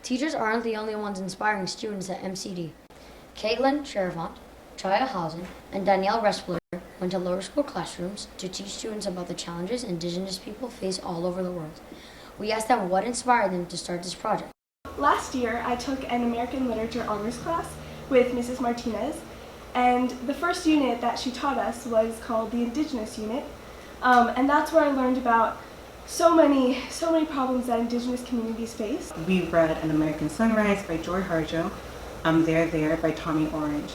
Teachers aren't the only ones inspiring students at MCD. Caitlin Chervant, Chaya Hausen, and Danielle Respler went to lower school classrooms to teach students about the challenges Indigenous people face all over the world. We asked them what inspired them to start this project. Last year, I took an American Literature honors class with Mrs. Martinez, and the first unit that she taught us was called the Indigenous unit, and that's where I learned about so many problems that Indigenous communities face. We read An American Sunrise by Joy Harjo, There by Tommy Orange.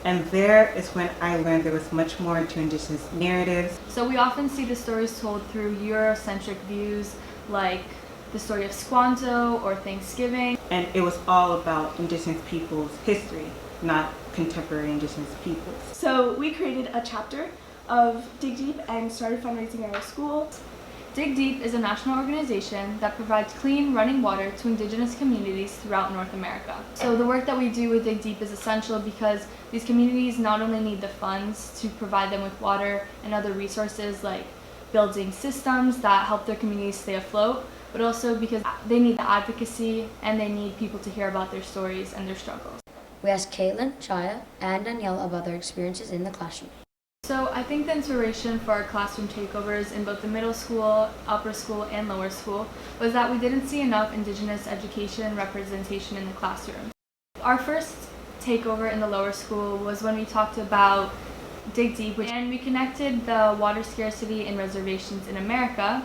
And there is when I learned there was much more to Indigenous narratives. So we often see the stories told through Eurocentric views, like the story of Squanto or Thanksgiving. And it was all about Indigenous people's history, not contemporary Indigenous peoples. So we created a chapter of Dig Deep and started fundraising at our school. Dig Deep is a national organization that provides clean running water to Indigenous communities throughout North America. So the work that we do with Dig Deep is essential because these communities not only need the funds to provide them with water and other resources like building systems that help their communities stay afloat, but also because they need the advocacy and they need people to hear about their stories and their struggles. We asked Caitlin, Chaya, and Danielle about their experiences in the classroom. So I think the inspiration for our classroom takeovers in both the middle school, upper school, and lower school was that we didn't see enough Indigenous education representation in the classroom. Our first takeover in the lower school was when we talked about Dig Deep, and we connected the water scarcity in reservations in America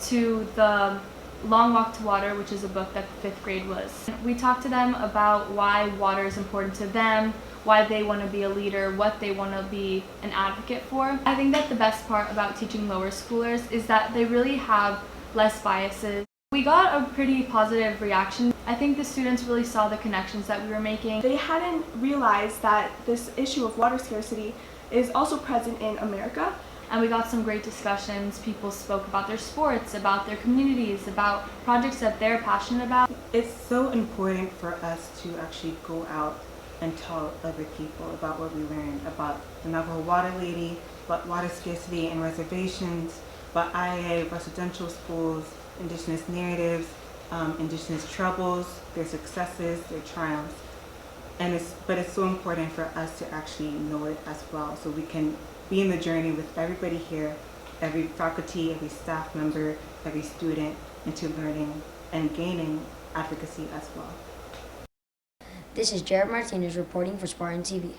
to the Long Walk to Water, which is a book that the 5th grade was. We talked to them about why water is important to them, why they want to be a leader, what they want to be an advocate for. I think that the best part about teaching lower schoolers is that they really have less biases. We got a pretty positive reaction. I think the students really saw the connections that we were making. They hadn't realized that this issue of water scarcity is also present in America. And we got some great discussions. People spoke about their sports, about their communities, about projects that they're passionate about. It's so important for us to actually go out and tell other people about what we learned, about the Navajo Water Lady, about water scarcity and reservations, about IA, residential schools, Indigenous narratives, Indigenous troubles, their successes, their triumphs. But it's so important for us to actually know it as well, so we can be in the journey with everybody here, every faculty, every staff member, every student, into learning and gaining advocacy as well. This is Jared Martinez reporting for Spartan TV.